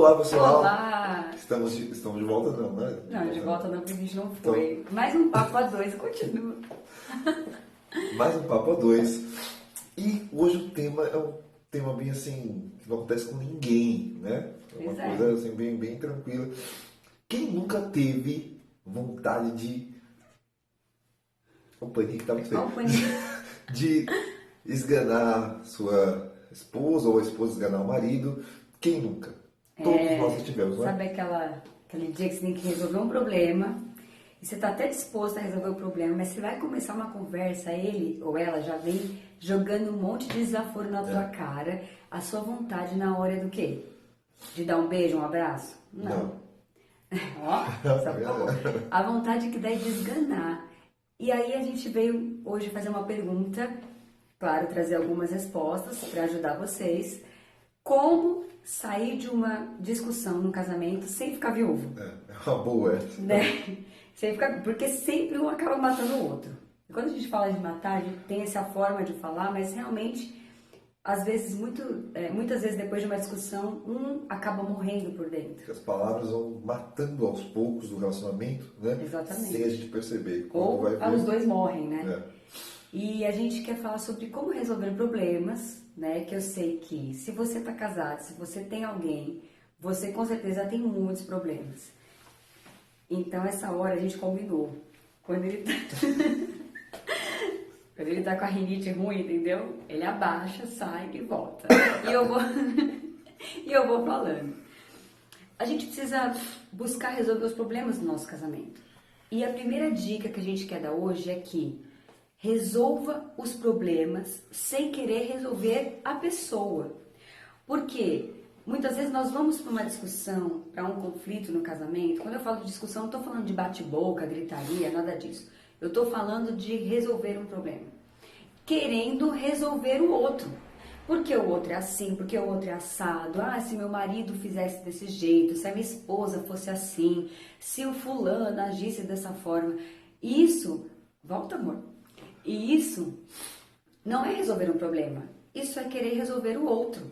Olá, pessoal. Olá! Estamos de volta não, né? Não, de volta não, porque a gente não foi. Então, mais um papo a dois, continua. Mais um papo a dois. E hoje o tema é um tema bem assim, que não acontece com ninguém, né? É uma coisa assim, bem tranquila. Quem nunca teve vontade de... O paninho que tá muito feio. De esganar sua esposa ou a esposa esganar o marido. Quem nunca? Todos nós já tivemos, né? Sabe aquele dia que você tem que resolver um problema e você está até disposto a resolver o problema, mas você vai começar uma conversa, ele ou ela já vem jogando um monte de desaforo na tua cara, a sua vontade na hora do quê? De dar um beijo, um abraço? Não. Ó, a vontade que dá é de esganar. E aí a gente veio hoje fazer uma pergunta, claro, trazer algumas respostas para ajudar vocês. Como sair de uma discussão num casamento sem ficar viúvo? É uma boa essa. Né? Sem ficar, porque sempre um acaba matando o outro. E quando a gente fala de matar, a gente tem essa forma de falar, mas realmente, às vezes, muitas vezes depois de uma discussão, um acaba morrendo por dentro. As palavras vão matando aos poucos o relacionamento, né? Exatamente. Sem a gente perceber. Ou vai ver... os dois morrem, né? E a gente quer falar sobre como resolver problemas, né? Que eu sei que se você está casado, se você tem alguém, você com certeza tem muitos problemas. Então essa hora a gente combinou. Quando ele tá com a rinite ruim, entendeu? Ele abaixa, sai e volta. E eu vou falando. A gente precisa buscar resolver os problemas do nosso casamento. E a primeira dica que a gente quer dar hoje é que resolva os problemas sem querer resolver a pessoa. Porque muitas vezes nós vamos para uma discussão, para um conflito no casamento. Quando eu falo de discussão, não estou falando de bate-boca, gritaria, nada disso. Eu estou falando de resolver um problema. Querendo resolver o outro. Porque o outro é assim, porque o outro é assado. Ah, se meu marido fizesse desse jeito, se a minha esposa fosse assim, se o fulano agisse dessa forma. Isso, volta amor. E isso não é resolver um problema, isso é querer resolver o outro.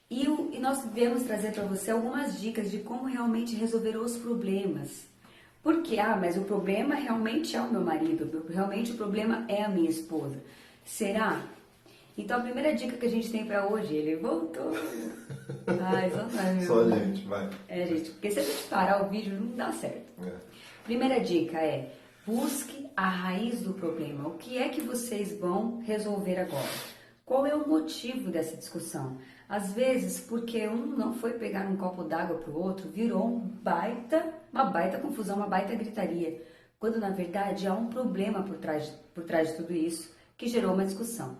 E nós devemos trazer para você algumas dicas de como realmente resolver os problemas. Porque, mas o problema realmente é o meu marido, realmente o problema é a minha esposa. Será? Então a primeira dica que a gente tem para hoje, ele voltou. Só a gente, vai. Gente, porque se a gente parar o vídeo não dá certo. Primeira dica é: busque a raiz do problema. O que é que vocês vão resolver agora? Qual é o motivo dessa discussão? Às vezes, porque um não foi pegar um copo d'água para o outro, virou uma baita confusão, uma baita gritaria. Quando, na verdade, há um problema por trás de tudo isso que gerou uma discussão.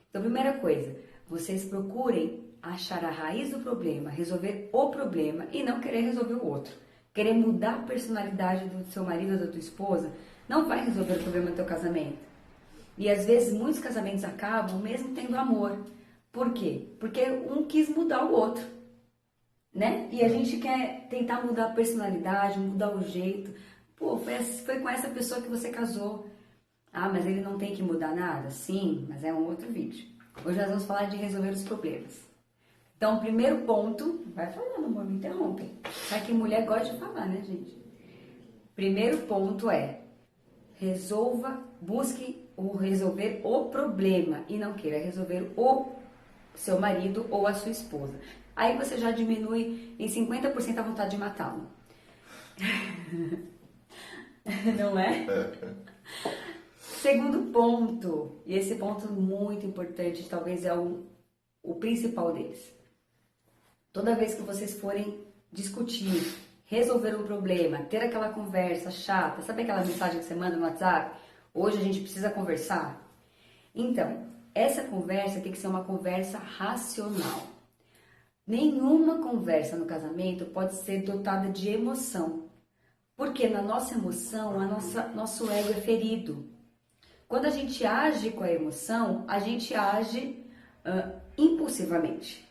Então, primeira coisa, vocês procurem achar a raiz do problema, resolver o problema e não querer resolver o outro. Querer mudar a personalidade do seu marido ou da tua esposa não vai resolver o problema do teu casamento. E às vezes muitos casamentos acabam mesmo tendo amor. Por quê? Porque um quis mudar o outro, né? E a gente quer tentar mudar a personalidade, mudar o jeito. Pô, foi com essa pessoa que você casou. Mas ele não tem que mudar nada? Sim, mas é um outro vídeo. Hoje nós vamos falar de resolver os problemas. Então, o primeiro ponto... Vai falando, amor, me interrompe. Sabe que mulher gosta de falar, né, gente? Primeiro ponto é... busque resolver o problema e não queira resolver o seu marido ou a sua esposa. Aí você já diminui em 50% a vontade de matá-lo. Não é? Segundo ponto, e esse ponto muito importante, talvez é o principal deles. Toda vez que vocês forem discutir, resolver um problema, ter aquela conversa chata, sabe aquela mensagem que você manda no WhatsApp? Hoje a gente precisa conversar? Então, essa conversa tem que ser uma conversa racional. Nenhuma conversa no casamento pode ser dotada de emoção. Porque na nossa emoção, nosso ego é ferido. Quando a gente age com a emoção, a gente age impulsivamente.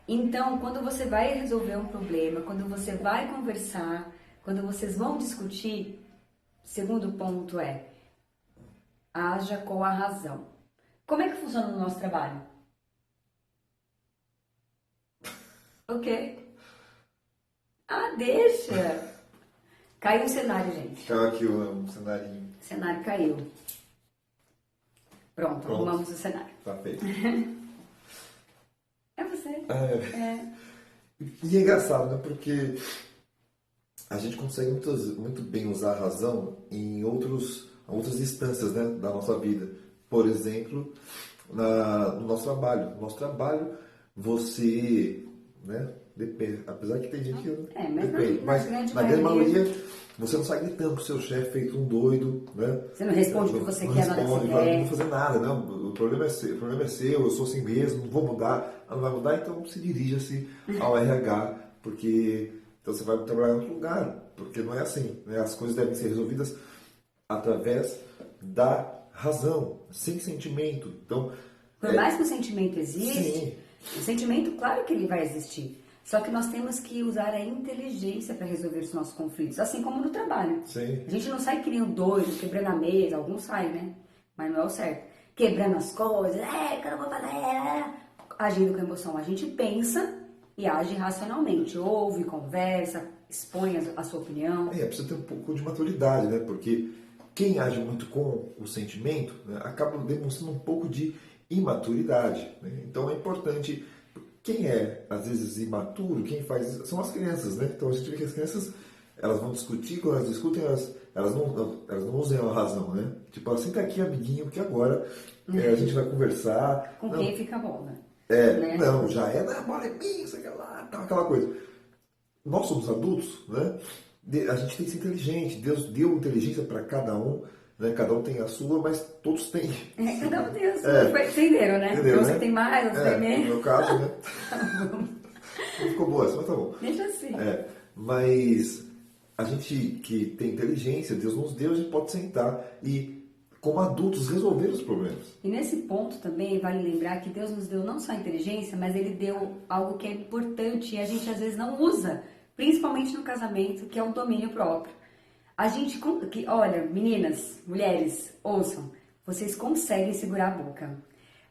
Então, quando você vai resolver um problema, quando você vai conversar, quando vocês vão discutir, segundo ponto é, haja com a razão. Como é que funciona o nosso trabalho? O quê? Ah, deixa! Caiu o cenário, gente. Caiu aqui um cenarinho. O cenário caiu. Pronto, Pronto. arrumamos o cenário. Tá feito. É você. É. E é engraçado, né? Porque a gente consegue muito bem usar a razão em outras instâncias, né, da nossa vida. Por exemplo, no nosso trabalho. No nosso trabalho, você, né, depende, apesar que tem gente que mas depende, mas na grande maioria você não sai gritando pro seu chefe feito um doido, né? Você não responde o que você quer, não vou fazer nada, não. O problema é seu, eu sou assim mesmo, não vou mudar, não vai mudar, então se dirija-se ao RH, porque então você vai trabalhar em outro lugar, porque não é assim, né? As coisas devem ser resolvidas através da razão, sem sentimento. Então, por mais que o sentimento exista, sim. O sentimento, claro que ele vai existir. Só que nós temos que usar a inteligência para resolver os nossos conflitos, assim como no trabalho. Sim. A gente não sai que nem um doido, quebrando a mesa, alguns saem, né? Mas não é o certo. Quebrando as coisas, que eu não vou fazer, agindo com emoção. A gente pensa e age racionalmente, ouve, conversa, expõe a sua opinião. Precisa ter um pouco de maturidade, né? Porque quem age muito com o sentimento, né, acaba demonstrando um pouco de imaturidade, né? Então é importante. Quem é, às vezes, imaturo, quem faz isso, são as crianças, né? Então a gente vê que as crianças, elas vão discutir, quando elas discutem, elas não usam a razão, né? Tipo, senta aqui, amiguinho, que agora a gente vai conversar. Com quem fica bom, né? Né? Não, já é, a bola é minha, isso, aquela coisa. Nós somos adultos, né? A gente tem que ser inteligente, Deus deu inteligência para cada um, né? Cada um tem a sua, mas todos têm. Cada um tem a sua. Entenderam, né? Entendeu, você né? tem mais, outros tem menos. No meu caso, né? Não ficou boa essa, mas tá bom. Deixa assim. Mas a gente que tem inteligência, Deus nos deu, a gente pode sentar e, como adultos, resolver os problemas. E nesse ponto também vale lembrar que Deus nos deu não só inteligência, mas Ele deu algo que é importante e a gente às vezes não usa, principalmente no casamento, que é o domínio próprio. A gente, olha, meninas, mulheres, ouçam, vocês conseguem segurar a boca.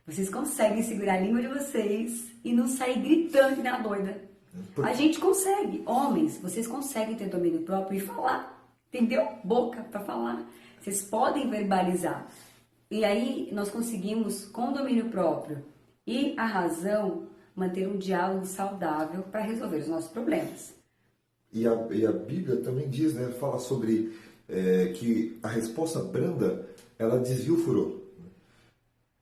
Vocês conseguem segurar a língua de vocês e não sair gritando que nem uma doida. A gente consegue. Homens, vocês conseguem ter domínio próprio e falar. Entendeu? Boca para falar. Vocês podem verbalizar. E aí nós conseguimos, com o domínio próprio e a razão, manter um diálogo saudável para resolver os nossos problemas. E a Bíblia também diz, né? Fala sobre que a resposta branda, ela desvia o furor.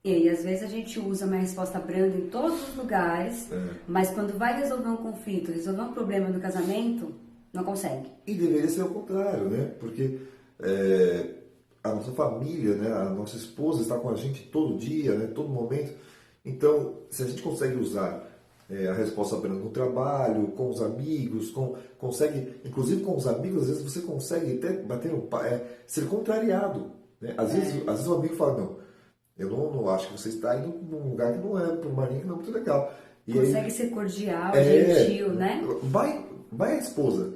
E aí, às vezes a gente usa uma resposta branda em todos os lugares, mas quando vai resolver um conflito, resolver um problema no casamento, não consegue. E deveria ser o contrário, né? Porque a nossa família, né? A nossa esposa está com a gente todo dia, né? Todo momento. Então, se a gente consegue usar a resposta branda no trabalho, com os amigos, inclusive com os amigos, às vezes você consegue até bater ser contrariado, né? Às vezes o amigo fala, não, eu não acho que você está indo num lugar que não é, por uma linha que não é muito legal. E consegue aí, ser cordial, gentil, né? Vai a esposa.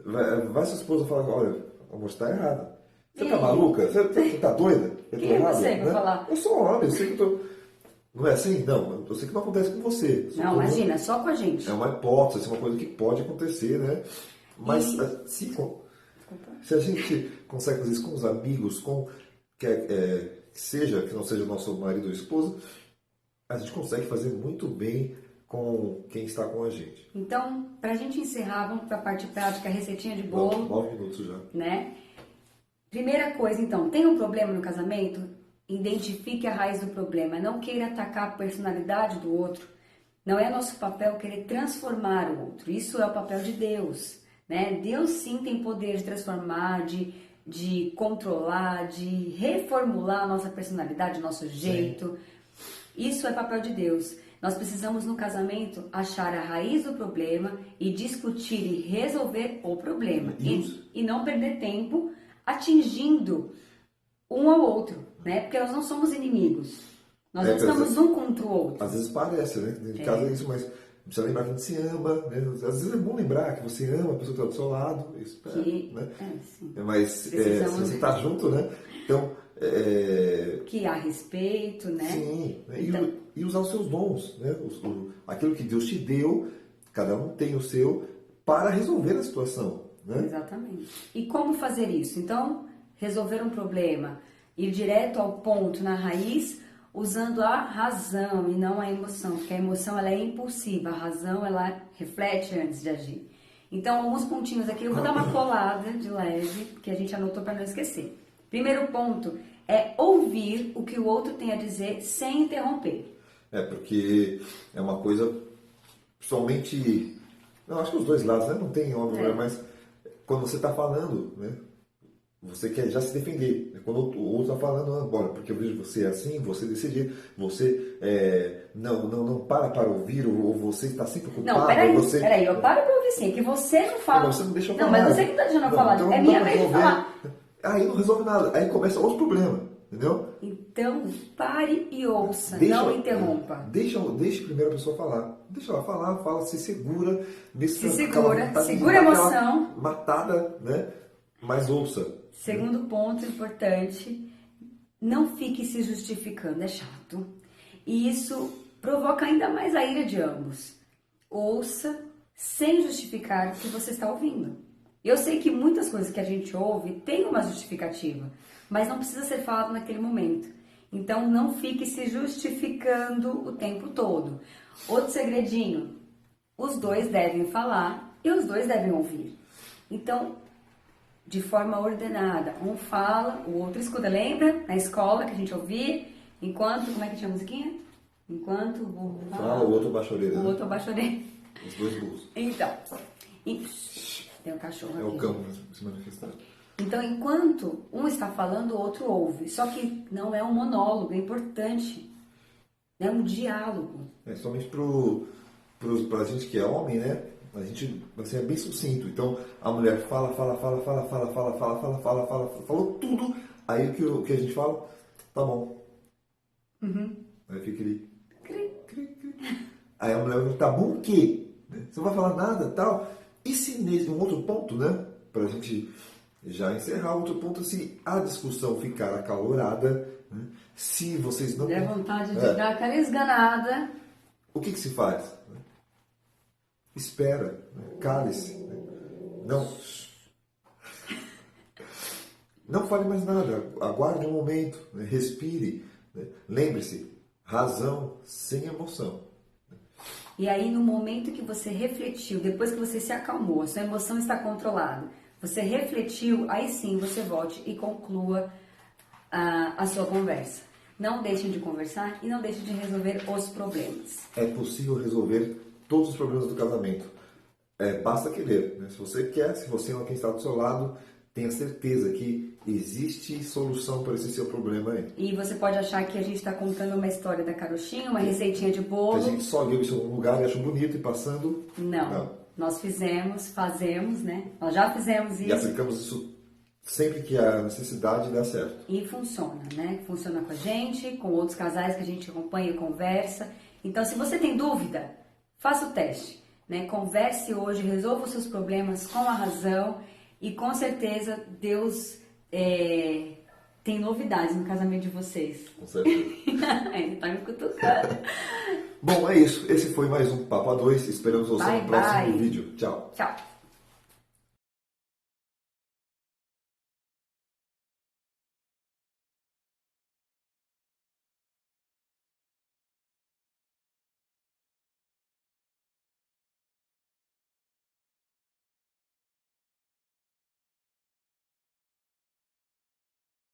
Vai sua esposa falar, olha, amor, você está errada. Você tá maluca? Você tá doida? Quem é você pra falar? Eu sou homem, eu sei que eu tô... Não é assim? Não, eu sei que não acontece com você. Não, imagina, só com a gente. É uma hipótese, é uma coisa que pode acontecer, né? Mas se a gente consegue fazer isso com os amigos, que não seja nosso marido ou esposa, a gente consegue fazer muito bem com quem está com a gente. Então, para a gente encerrar, vamos para a parte prática, receitinha de bolo. 9 minutos já. Né? Primeira coisa, então, tem um problema no casamento? Identifique a raiz do problema. Não queira atacar a personalidade do outro. Não é nosso papel querer transformar o outro. Isso é o papel de Deus, né? Deus sim tem poder de transformar, de controlar, de reformular a nossa personalidade, o nosso jeito. Sim. Isso é papel de Deus. Nós precisamos no casamento achar a raiz do problema e discutir e resolver o problema. E não perder tempo atingindo um ao outro, né? Porque nós não somos inimigos. Nós não estamos um contra o outro. Às vezes parece, né? Dentro de casa é isso, mas precisa lembrar que a gente se ama, né? Às vezes é bom lembrar que você ama a pessoa que está do seu lado. Isso, né? Sim. Mas se você está junto, né? Então... Que há respeito, né? Sim. Né? Então... E usar os seus dons, né? Aquilo que Deus te deu, Cada um tem o seu para resolver a situação, né? Exatamente. E como fazer isso? Então, resolver um problema, ir direto ao ponto, na raiz, usando a razão e não a emoção, porque a emoção ela é impulsiva, a razão ela reflete antes de agir. Então, alguns pontinhos aqui, eu vou dar uma colada de leve, que a gente anotou para não esquecer. Primeiro ponto é ouvir o que o outro tem a dizer sem interromper. Porque é uma coisa, principalmente, não, acho que os dois lados, né? Não tem óbvio, mas quando você está falando, né? Você quer já se defender. Quando o outro está falando, bora, porque eu vejo você assim, você desse jeito, você não para ouvir, ou você está sempre ocupado. Não, peraí, eu paro para ouvir sim, que você não fala. Não, você não deixa eu falar. Não, mas você que está deixando eu falar, então é minha vez de falar. Aí não resolve nada, aí começa outro problema, entendeu? Então, pare e ouça, não interrompa. Deixa primeiro a pessoa falar. Deixa ela falar, fala, se segura. Segura a emoção. Matada, né? Mas ouça. Segundo ponto importante, não fique se justificando, é chato. E isso provoca ainda mais a ira de ambos. Ouça sem justificar o que você está ouvindo. Eu sei que muitas coisas que a gente ouve tem uma justificativa, mas não precisa ser falado naquele momento. Então não fique se justificando o tempo todo. Outro segredinho, os dois devem falar e os dois devem ouvir. Então, de forma ordenada, um fala, o outro escuta. Lembra na escola que a gente ouvia? Enquanto, como é que tinha a musiquinha? Enquanto o burro fala, o outro abaixa a orelha. O outro abaixa a orelha. Os dois burros. Então, tem um cachorro aqui. É o cão se manifestando. Então, enquanto um está falando, o outro ouve. Só que não é um monólogo, é importante. É um diálogo. Somente pra gente que é homem, né? A gente é bem sucinto. Então, a mulher fala, falou tudo. Aí o que a gente fala? Tá bom. Uhum. Aí fica ele... Aí a mulher vai, tá bom o quê? Você não vai falar nada, tal. E se nesse um outro ponto, né? Pra gente já encerrar outro ponto, se a discussão ficar acalorada, né, se vocês não... Der vontade de dar aquela esganada. O que se faz? Espera, cale-se. Não fale mais nada, aguarde um momento, respire. Lembre-se, razão sem emoção. E aí, no momento que você refletiu, depois que você se acalmou, a sua emoção está controlada, você refletiu, aí sim você volte e conclua a sua conversa. Não deixem de conversar e não deixem de resolver os problemas. É possível resolver todos os problemas do casamento. Basta querer. Né? Se você quer, se você é quem está do seu lado, tenha certeza que existe solução para esse seu problema aí. E você pode achar que a gente está contando uma história da carochinha, uma receitinha de bolo. Que a gente só viu isso em algum lugar e achou bonito e passando. Não. Nós fazemos, né? Nós já fizemos isso. E aplicamos isso sempre que a necessidade dá certo. E funciona, né? Funciona com a gente, com outros casais que a gente acompanha e conversa. Então, se você tem dúvida, faça o teste, né? Converse hoje, resolva os seus problemas com a razão e com certeza Deus tem novidades no casamento de vocês. Com certeza. Ele tá me cutucando. Bom, é isso. Esse foi mais um Papo a 2. Esperamos você no próximo vídeo. Tchau. Tchau.